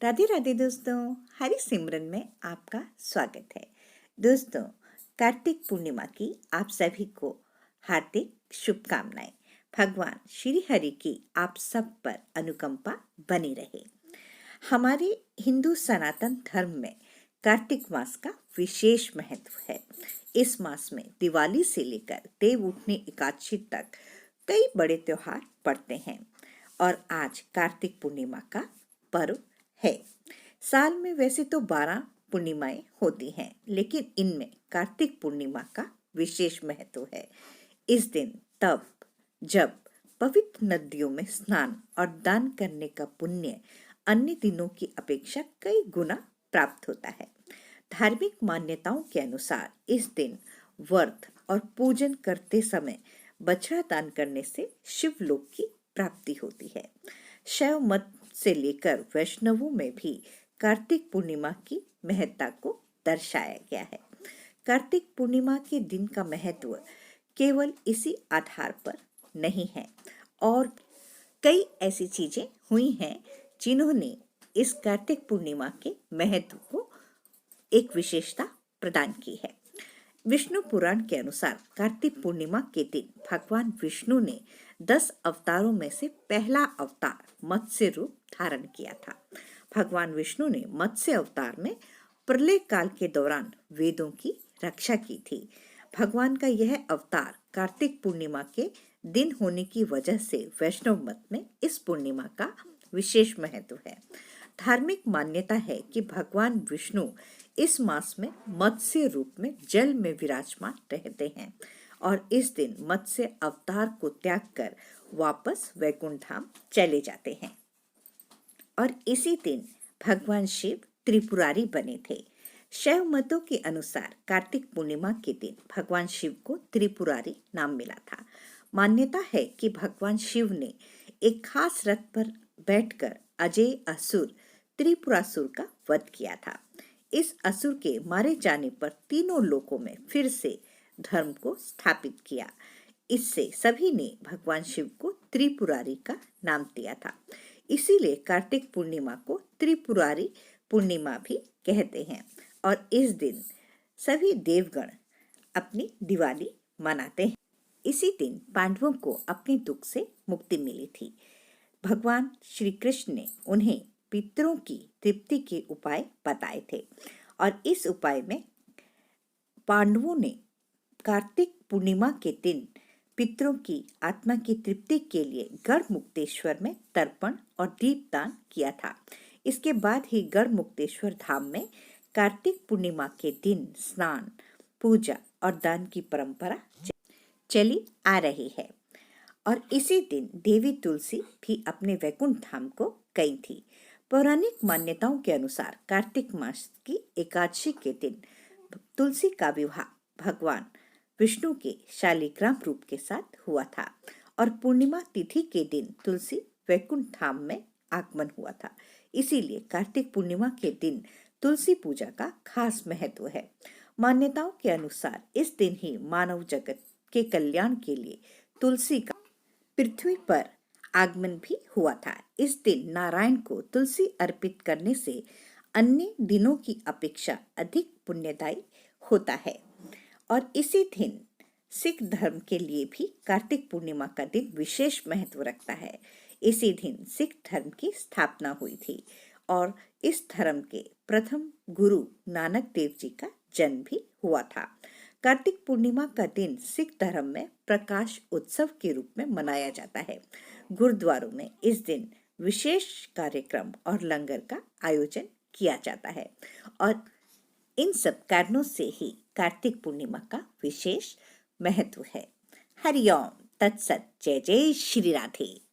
राधे राधे दोस्तों, हरि सिमरन में आपका स्वागत है। दोस्तों, कार्तिक पूर्णिमा की आप सभी को हार्दिक शुभकामनाएं। भगवान श्री हरि की आप सब पर अनुकंपा बनी रहे। हमारे हिंदू सनातन धर्म में कार्तिक मास का विशेष महत्व है। इस मास में दिवाली से लेकर देव उठने एकादशी तक कई बड़े त्योहार पड़ते हैं और आज कार्तिक पूर्णिमा का पर्व है। साल में वैसे तो 12 पूर्णिमाएं होती हैं, लेकिन इनमें कार्तिक पूर्णिमा का विशेष महत्व है। इस दिन तब जब पवित्र नदियों में स्नान और दान करने का पुण्य अन्य दिनों की अपेक्षा कई गुना प्राप्त होता है। धार्मिक मान्यताओं के अनुसार इस दिन व्रत और पूजन करते समय बछड़ा दान करने से शिवलोक की प्राप्ति होती है। शैव मत से लेकर वैष्णवों में भी कार्तिक पूर्णिमा की महत्ता को दर्शाया गया है। कार्तिक पूर्णिमा के दिन का महत्व केवल इसी आधार पर नहीं है और कई ऐसी चीजें हुई हैं जिन्होंने इस कार्तिक पूर्णिमा के महत्व को एक विशेषता प्रदान की है। विष्णु पुराण के अनुसार कार्तिक पूर्णिमा के दिन भगवान विष्णु ने 10 अवतारों में से पहला अवतार मत्स्य रूप धारण किया था। भगवान विष्णु ने मत्स्य अवतार में प्रलय काल के दौरान वेदों की रक्षा की थी। भगवान का यह अवतार कार्तिक पूर्णिमा के दिन होने की वजह से वैष्णव मत में इस पूर्णिमा का विशेष महत्व है। धार्मिक मान्यता है कि भगवान विष्णु इस मास में मत्स्य रूप में जल में विराजमान रहते हैं और इस दिन मत्स्य अवतार को त्याग कर वापस वैकुंठ धाम चले जाते हैं। और इसी दिन भगवान शिव त्रिपुरारी बने थे। शैव मतों के अनुसार कार्तिक पूर्णिमा के दिन भगवान शिव को त्रिपुरारी नाम मिला था। मान्यता है कि भगवान शिव ने एक खास रथ पर बैठकर अजय असुर त्रिपुरासुर का वध किया था। इस असुर के मारे जाने पर तीनों लोकों में फिर से धर्म को स्थापित किया। इससे सभी ने भगवान शिव को त्रिपुरारी का नाम दिया था। इसीलिए कार्तिक पूर्णिमा को त्रिपुरारी पूर्णिमा भी कहते हैं और इस दिन सभी देवगण अपनी दिवाली मनाते हैं। इसी दिन पांडवों को अपने दुख से मुक्ति मिली थी। भगवान श्री कृष्ण ने उन्हें पितरों की तृप्ति के उपाय बताए थे और इस उपाय में पांडवों ने कार्तिक पूर्णिमा के दिन पितरों की आत्मा की तृप्ति के लिए गढ़मुक्तेश्वर में तर्पण और दीपदान किया था। इसके बाद ही गढ़मुक्तेश्वर धाम में कार्तिक पूर्णिमा के दिन स्नान, पूजा और दान की परंपरा चली आ रही है और इसी दिन देवी तुलसी भी अपने वैकुंठ धाम को गई थी। पौराणिक मान्यताओं के अनुसार कार्तिक मास की एकादशी के दिन तुलसी का विवाह भगवान विष्णु के शालिग्राम रूप के साथ हुआ था और पूर्णिमा तिथि के दिन तुलसी वैकुंठ धाम में आगमन हुआ था। इसीलिए कार्तिक पूर्णिमा के दिन तुलसी पूजा का खास महत्व है। मान्यताओं के अनुसार इस दिन ही मानव जगत के कल्याण के लिए तुलसी का पृथ्वी पर आगमन भी हुआ था। इस दिन नारायण को तुलसी अर्पित करने से अन्य दिनों की अपेक्षा अधिक पुण्यदायी होता है और इसी दिन सिख धर्म के लिए भी कार्तिक पूर्णिमा का दिन विशेष महत्व रखता है। इसी दिन सिख धर्म की स्थापना हुई थी और इस धर्म के प्रथम गुरु नानक देव जी का जन्म भी हुआ था। कार्तिक पूर्णिमा का दिन सिख धर्म में प्रकाश उत्सव के रूप में मनाया जाता है। गुरुद्वारों में इस दिन विशेष कार्यक्रम और लंगर का आयोजन किया जाता है और इन सब कारणों से ही कार्तिक पूर्णिमा का विशेष महत्व है। हरि ओम तत्सत। जय जय श्री राधे।